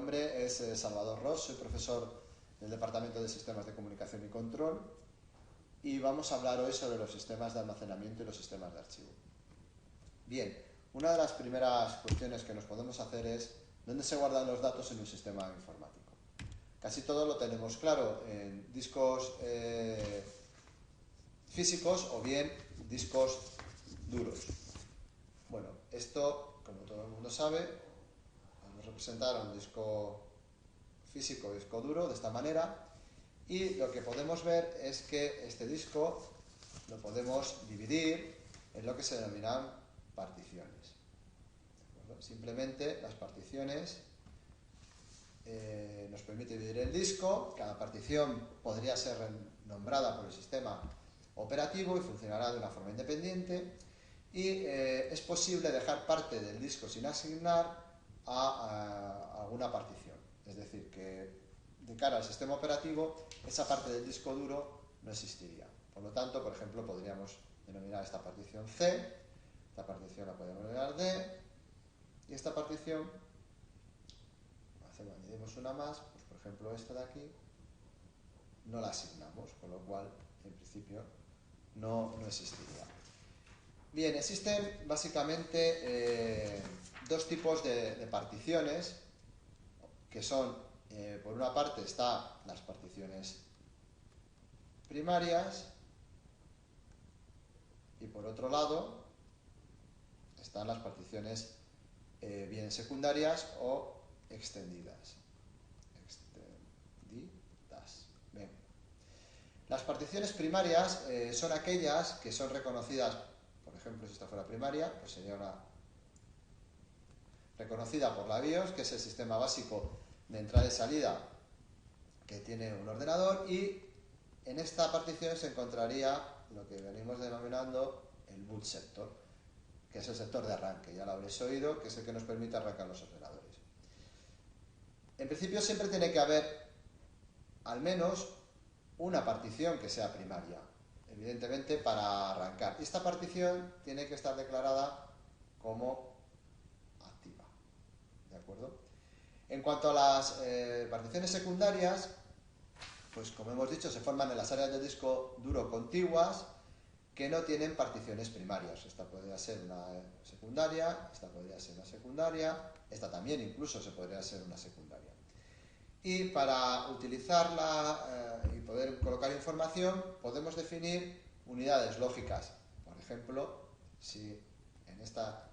nombre es Salvador Ros, soy profesor del Departamento de Sistemas de Comunicación y Control y vamos a hablar hoy sobre los sistemas de almacenamiento y los sistemas de archivo. Bien, una de las primeras cuestiones que nos podemos hacer es ¿dónde se guardan los datos en un sistema informático? Casi todo lo tenemos claro en discos físicos o bien discos duros. Bueno, esto, como todo el mundo sabe, vamos a representar un disco físico o disco duro de esta manera y lo que podemos ver es que este disco lo podemos dividir en lo que se denominan particiones. Simplemente las particiones nos permite dividir el disco. Cada partición podría ser nombrada por el sistema operativo y funcionará de una forma independiente y es posible dejar parte del disco sin asignar a alguna partición. Es decir, que de cara al sistema operativo esa parte del disco duro no existiría. Por lo tanto, por ejemplo, podríamos denominar esta partición C, esta partición la podemos denominar D y esta partición, añadimos una más, pues por ejemplo esta de aquí, no la asignamos, con lo cual en principio no existiría. Bien, existen básicamente dos tipos de particiones, que son, por una parte están las particiones primarias y por otro lado están las particiones bien secundarias o extendidas. Bien. Las particiones primarias son aquellas que son reconocidas, por ejemplo, si esta fuera primaria, pues sería una reconocida por la BIOS, que es el sistema básico de entrada y salida que tiene un ordenador, y en esta partición se encontraría lo que venimos denominando el boot sector, que es el sector de arranque, ya lo habréis oído, que es el que nos permite arrancar los ordenadores. En principio siempre tiene que haber al menos una partición que sea primaria, evidentemente para arrancar. Y esta partición tiene que estar declarada como activa, ¿de acuerdo? En cuanto a las particiones secundarias, pues como hemos dicho, se forman en las áreas del disco duro contiguas que no tienen particiones primarias. Esta podría ser una secundaria, esta podría ser una secundaria, esta también incluso se podría ser una secundaria. Y para utilizarla y poder colocar información, podemos definir unidades lógicas. Por ejemplo, si en esta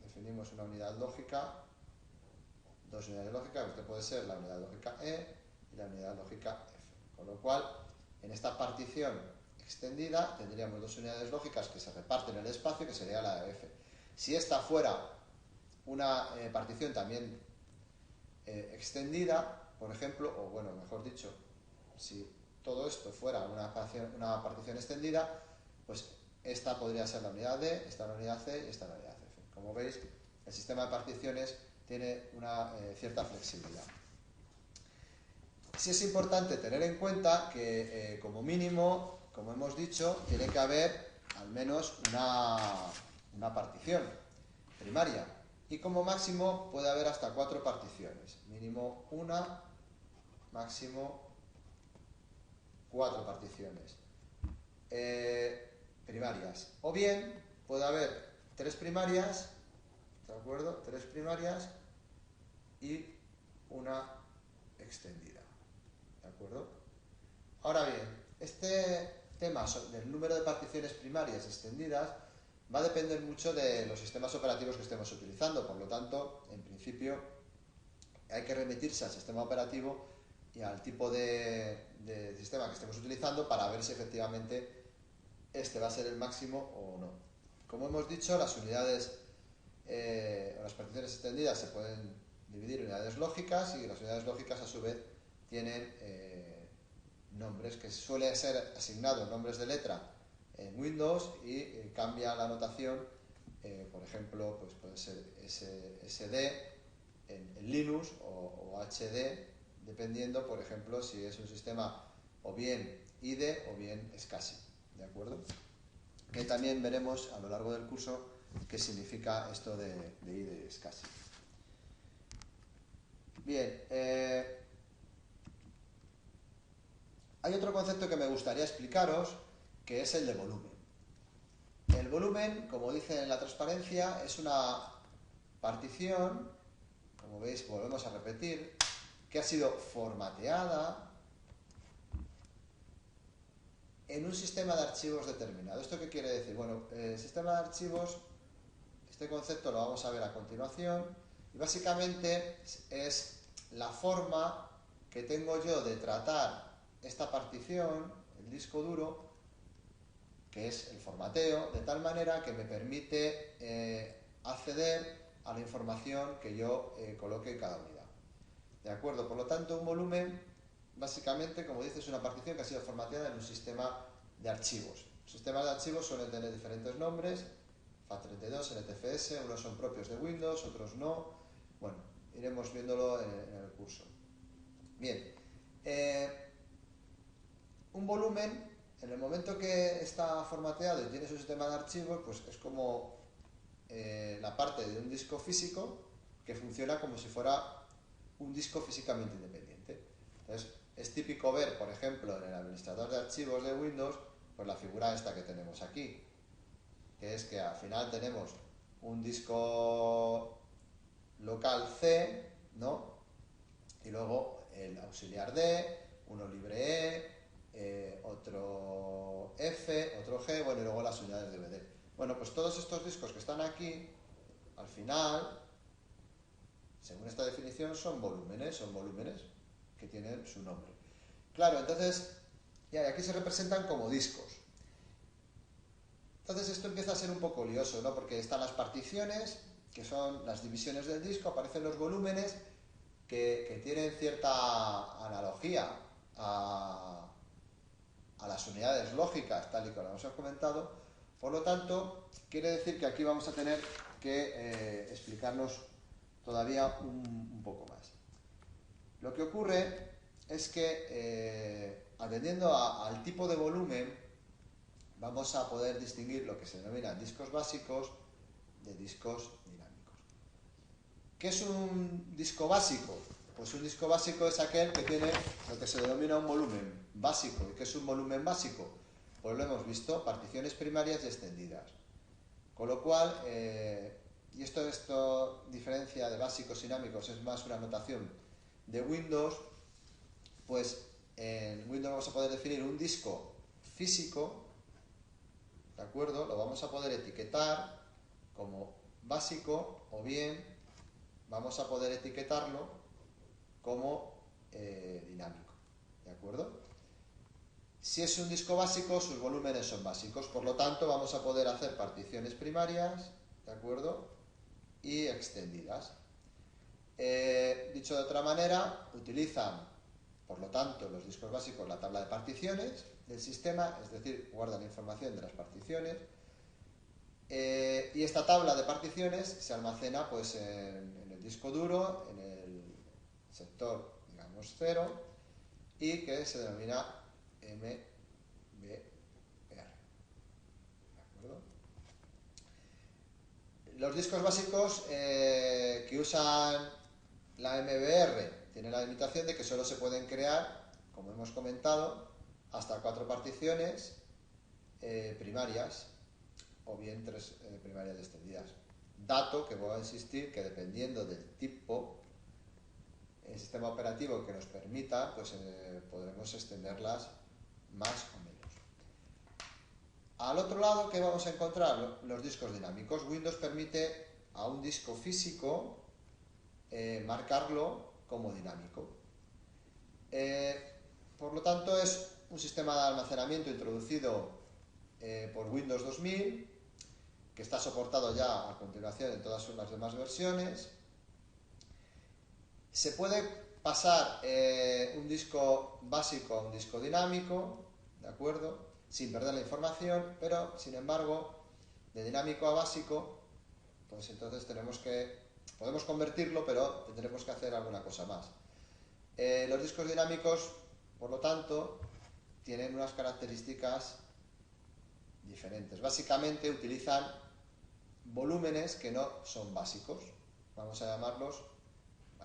definimos una unidad lógica, dos unidades lógicas, esta puede ser la unidad lógica E y la unidad lógica F. Con lo cual, en esta partición extendida tendríamos dos unidades lógicas que se reparten el espacio, que sería la F. Si esta fuera una partición también extendida, por ejemplo, o bueno, mejor dicho, si todo esto fuera una partición extendida, pues esta podría ser la unidad D, esta la unidad C y esta la unidad F. Como veis, el sistema de particiones tiene una cierta flexibilidad. Sí es importante tener en cuenta que como mínimo, como hemos dicho, tiene que haber al menos una partición primaria y como máximo puede haber hasta 4 particiones, mínimo una, máximo 4 particiones primarias, o bien puede haber 3 primarias, ¿de acuerdo? 3 primarias y una extendida. ¿De acuerdo? Ahora bien, este tema del número de particiones primarias extendidas va a depender mucho de los sistemas operativos que estemos utilizando. Por lo tanto, en principio, hay que remitirse al sistema operativo y al tipo de sistema que estemos utilizando para ver si efectivamente este va a ser el máximo o no. Como hemos dicho, las unidades o las particiones extendidas se pueden dividir en unidades lógicas y las unidades lógicas a su vez tienen nombres que suelen ser asignados nombres de letra en Windows y cambia la notación, por ejemplo, pues puede ser SD en Linux o HD, dependiendo, por ejemplo, si es un sistema o bien IDE o bien SCSI, ¿de acuerdo? Que también veremos a lo largo del curso qué significa esto de IDE y SCSI. Bien, hay otro concepto que me gustaría explicaros, que es el de volumen. El volumen, como dice en la transparencia, es una partición, como veis, volvemos a repetir, que ha sido formateada en un sistema de archivos determinado. ¿Esto qué quiere decir? Bueno, el sistema de archivos, este concepto lo vamos a ver a continuación, y básicamente es la forma que tengo yo de tratar esta partición, el disco duro, que es el formateo, de tal manera que me permite acceder a la información que yo coloque en cada unidad. ¿De acuerdo? Por lo tanto, un volumen, básicamente, como dice, es una partición que ha sido formateada en un sistema de archivos. Los sistemas de archivos suelen tener diferentes nombres, FAT32, NTFS, unos son propios de Windows, otros no. Bueno, iremos viéndolo en el curso. Bien, un volumen, en el momento que está formateado y tiene su sistema de archivos, pues es como la parte de un disco físico que funciona como si fuera un disco físicamente independiente. Entonces, es típico ver, por ejemplo, en el administrador de archivos de Windows, pues la figura esta que tenemos aquí, que es que al final tenemos un disco local C, ¿no? Y luego el auxiliar D, uno libre E, otro F, otro G, bueno, y luego las unidades de DVD. Bueno, pues todos estos discos que están aquí, al final, según esta definición, son volúmenes que tienen su nombre. Claro, entonces, ya, aquí se representan como discos. Entonces esto empieza a ser un poco lioso, ¿no? Porque están las particiones, que son las divisiones del disco, aparecen los volúmenes, que tienen cierta analogía a las unidades lógicas, tal y como hemos comentado. Por lo tanto, quiere decir que aquí vamos a tener que explicarnos todavía un poco más. Lo que ocurre es que, atendiendo al tipo de volumen, vamos a poder distinguir lo que se denomina discos básicos de discos dinámicos. ¿Qué es un disco básico? Pues un disco básico es aquel que tiene lo que se denomina un volumen básico. ¿Y qué es un volumen básico? Pues lo hemos visto, particiones primarias y extendidas. Con lo cual, y esto diferencia de básicos y dinámicos, es más una notación de Windows, pues en Windows vamos a poder definir un disco físico, ¿de acuerdo? Lo vamos a poder etiquetar como básico, o bien vamos a poder etiquetarlo como dinámico, ¿de acuerdo? Si es un disco básico, sus volúmenes son básicos, por lo tanto vamos a poder hacer particiones primarias, ¿de acuerdo? Y extendidas. Dicho de otra manera, utilizan, por lo tanto, los discos básicos la tabla de particiones del sistema, es decir, guardan información de las particiones, y esta tabla de particiones se almacena pues en el disco duro, en el sector, digamos, 0, y que se denomina MBR. ¿De acuerdo? Los discos básicos que usan la MBR tienen la limitación de que solo se pueden crear, como hemos comentado, hasta 4 particiones primarias, o bien 3 primarias extendidas. Dato que voy a insistir que dependiendo del tipo, el sistema operativo que nos permita, pues podremos extenderlas más o menos. Al otro lado, ¿qué vamos a encontrar? Los discos dinámicos. Windows permite a un disco físico marcarlo como dinámico. Por lo tanto, es un sistema de almacenamiento introducido por Windows 2000, que está soportado ya a continuación en todas las demás versiones. Se puede pasar un disco básico a un disco dinámico, ¿de acuerdo? Sin perder la información, pero sin embargo, de dinámico a básico, pues entonces podemos convertirlo, pero tendremos que hacer alguna cosa más. Los discos dinámicos, por lo tanto, tienen unas características diferentes. Básicamente utilizan volúmenes que no son básicos, vamos a llamarlos,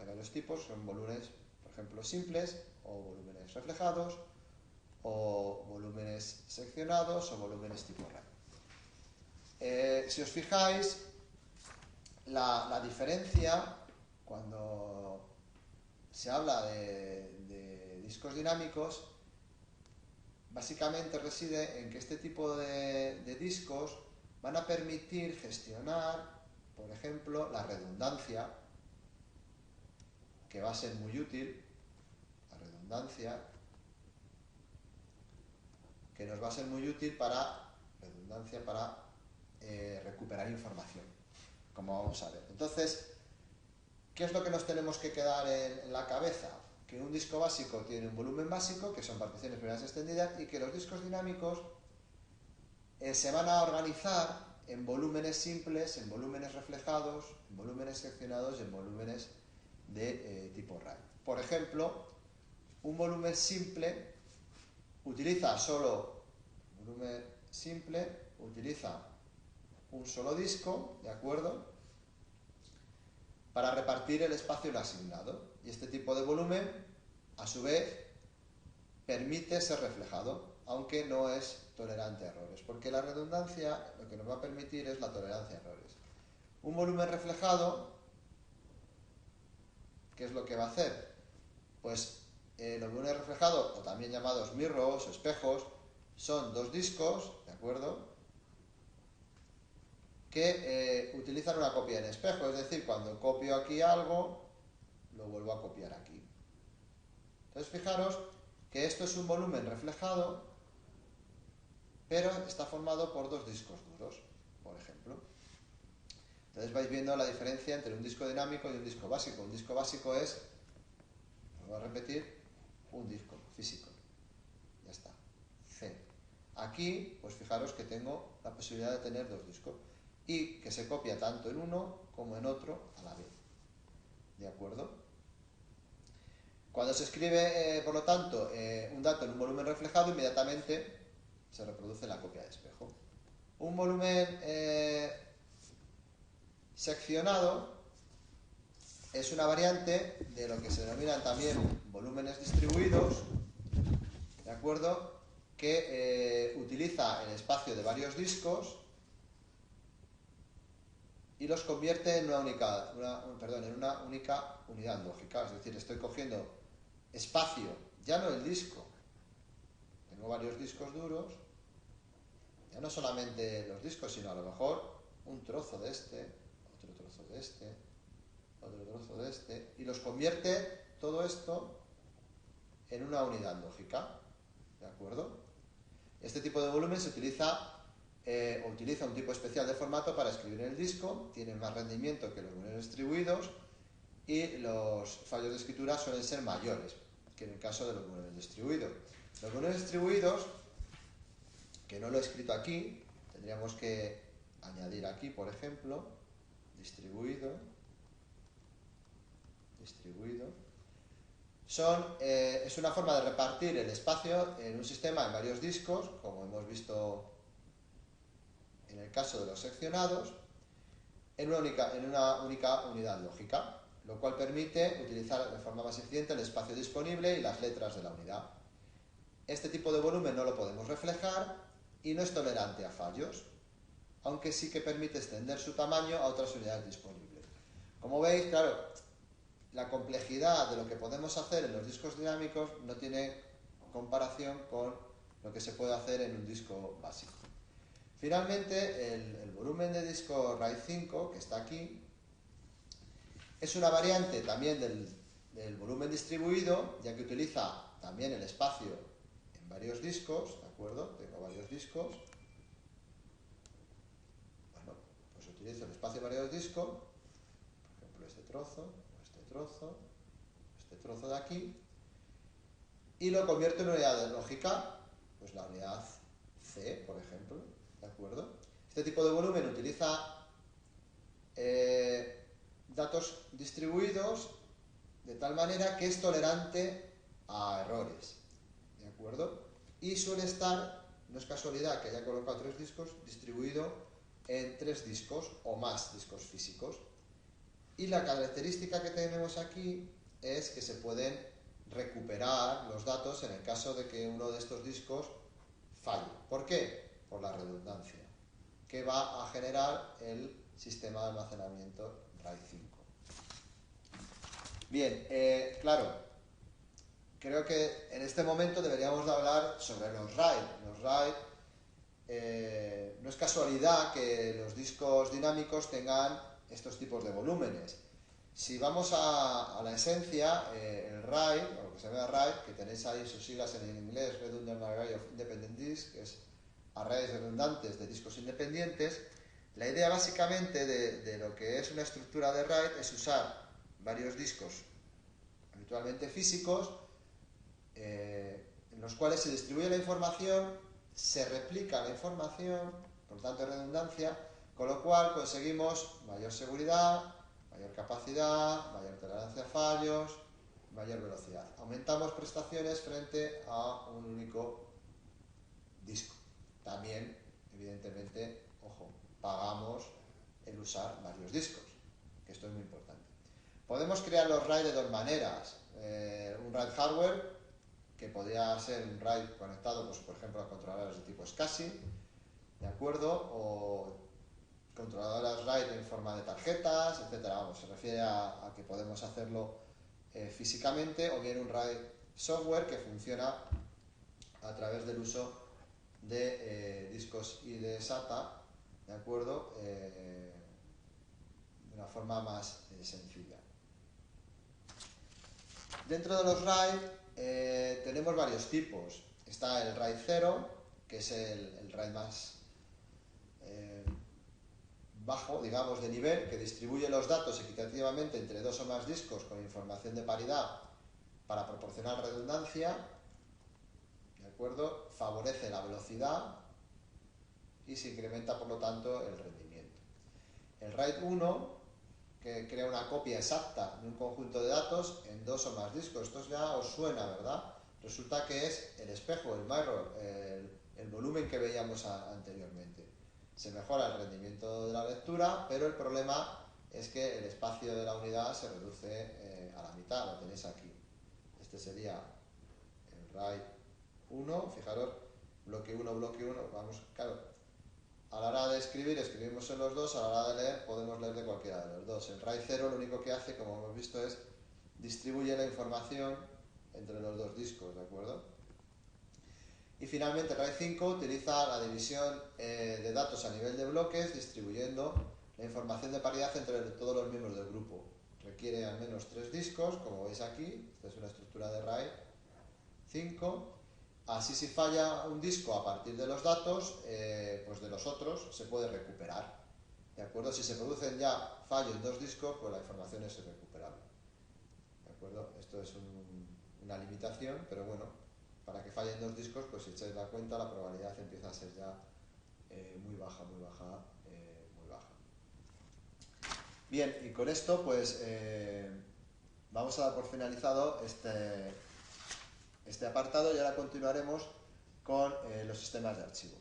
Hay varios tipos, son volúmenes, por ejemplo, simples, o volúmenes reflejados, o volúmenes seccionados, o volúmenes tipo RAI. Si os fijáis, la diferencia cuando se habla de discos dinámicos básicamente reside en que este tipo de discos van a permitir gestionar, por ejemplo, la redundancia, que va a ser muy útil, la redundancia, que nos va a ser muy útil para recuperar información, como vamos a ver. Entonces, ¿qué es lo que nos tenemos que quedar en la cabeza? Que un disco básico tiene un volumen básico, que son particiones primeras extendidas, y que los discos dinámicos se van a organizar en volúmenes simples, en volúmenes reflejados, en volúmenes seccionados y en volúmenes de tipo RAI. Por ejemplo, un volumen simple utiliza un solo disco, ¿de acuerdo?, para repartir el espacio asignado. Y este tipo de volumen, a su vez, permite ser reflejado, aunque no es tolerante a errores, porque la redundancia lo que nos va a permitir es la tolerancia a errores. Un volumen reflejado, ¿qué es lo que va a hacer? Pues los volúmenes reflejados, o también llamados mirrors o espejos, son dos discos, ¿de acuerdo?, que utilizan una copia en espejo, es decir, cuando copio aquí algo, lo vuelvo a copiar aquí. Entonces, fijaros que esto es un volumen reflejado, pero está formado por dos discos duros, por ejemplo. Entonces vais viendo la diferencia entre un disco dinámico y un disco básico. Un disco básico es, vuelvo a repetir, un disco físico. Ya está. C. Aquí, pues fijaros que tengo la posibilidad de tener dos discos y que se copia tanto en uno como en otro a la vez. ¿De acuerdo? Cuando se escribe, por lo tanto, un dato en un volumen reflejado, inmediatamente se reproduce la copia de espejo. Un volumen seccionado es una variante de lo que se denominan también volúmenes distribuidos, ¿de acuerdo?, que utiliza el espacio de varios discos y los convierte en una única unidad lógica. Es decir, estoy cogiendo espacio, ya no el disco. Tengo varios discos duros, ya no solamente los discos, sino a lo mejor un trozo de este, otro trozo de este, otro trozo de este, y los convierte todo esto en una unidad lógica, ¿de acuerdo? Este tipo de volumen se utiliza un tipo especial de formato para escribir en el disco, tiene más rendimiento que los volúmenes distribuidos y los fallos de escritura suelen ser mayores que en el caso de los volúmenes distribuidos. Los volúmenes distribuidos, que no lo he escrito aquí, tendríamos que añadir aquí, por ejemplo, distribuido, es una forma de repartir el espacio en un sistema en varios discos, como hemos visto en el caso de los seccionados, en una única unidad lógica, lo cual permite utilizar de forma más eficiente el espacio disponible y las letras de la unidad. Este tipo de volumen no lo podemos reflejar y no es tolerante a fallos, aunque sí que permite extender su tamaño a otras unidades disponibles. Como veis, claro, la complejidad de lo que podemos hacer en los discos dinámicos no tiene comparación con lo que se puede hacer en un disco básico. Finalmente, el volumen de disco RAID 5, que está aquí, es una variante también del volumen distribuido, ya que utiliza también el espacio en varios discos, ¿de acuerdo? Tengo varios discos. Bueno, pues utilizo el espacio en varios discos, por ejemplo este trozo, este trozo de aquí, y lo convierto en una unidad lógica, pues la unidad C, por ejemplo, ¿de acuerdo? Este tipo de volumen utiliza datos distribuidos de tal manera que es tolerante a errores, ¿de acuerdo? Y suele estar, no es casualidad que haya colocado 3 discos, distribuido en 3 discos o más discos físicos. Y la característica que tenemos aquí es que se pueden recuperar los datos en el caso de que uno de estos discos falle. ¿Por qué? Por la redundancia que va a generar el sistema de almacenamiento RAID 5. Bien, claro, creo que en este momento deberíamos de hablar sobre los RAID. Los RAID, no es casualidad que los discos dinámicos tengan estos tipos de volúmenes. Si vamos a la esencia, el RAID, o lo que se llama RAID, que tenéis ahí sus siglas en inglés, Redundant Array of Independent Disks, que es arrays redundantes de discos independientes, la idea básicamente de lo que es una estructura de RAID es usar varios discos, habitualmente físicos, en los cuales se distribuye la información, se replica la información, por tanto redundancia, con lo cual conseguimos mayor seguridad, mayor capacidad, mayor tolerancia a fallos, mayor velocidad. Aumentamos prestaciones frente a un único disco. También, evidentemente, ojo, pagamos el usar varios discos, que esto es muy importante. Podemos crear los RAID de dos maneras. Un RAID hardware, que podría ser un RAID conectado, pues, por ejemplo, a controladores de tipo SCSI, ¿de acuerdo? O controladoras RAID en forma de tarjetas, etcétera. Vamos, se refiere a que podemos hacerlo físicamente, o bien un RAID software que funciona a través del uso de discos y de SATA, ¿de acuerdo? De una forma más sencilla. Dentro de los RAID tenemos varios tipos. Está el RAID 0, que es el RAID más bajo, digamos, de nivel, que distribuye los datos equitativamente entre dos o más discos con información de paridad para proporcionar redundancia, ¿de acuerdo? Favorece la velocidad y se incrementa, por lo tanto, el rendimiento. El RAID 1, que crea una copia exacta de un conjunto de datos en dos o más discos. Esto ya os suena, ¿verdad? Resulta que es el espejo, el mirror, el volumen que veíamos anteriormente. Se mejora el rendimiento de la lectura, pero el problema es que el espacio de la unidad se reduce a la mitad, lo tenéis aquí. Este sería el RAID 1, fijaros, bloque 1, vamos, claro, a la hora de escribir, escribimos en los dos, a la hora de leer, podemos leer de cualquiera de los dos. El RAID 0 lo único que hace, como hemos visto, es distribuye la información entre los dos discos, ¿de acuerdo? Y finalmente el RAID 5 utiliza la división de datos a nivel de bloques, distribuyendo la información de paridad entre todos los miembros del grupo. Requiere al menos 3 discos, como veis aquí. Esta es una estructura de RAID 5. Así, si falla un disco a partir de los datos, pues de los otros se puede recuperar. ¿De acuerdo? Si se producen ya fallos en 2 discos, pues la información es irrecuperable. ¿De acuerdo? Esto es una limitación, pero bueno, para que fallen 2 discos, pues si echáis la cuenta, la probabilidad empieza a ser ya muy baja. Bien, y con esto, pues vamos a dar por finalizado este apartado y ahora continuaremos con los sistemas de archivo.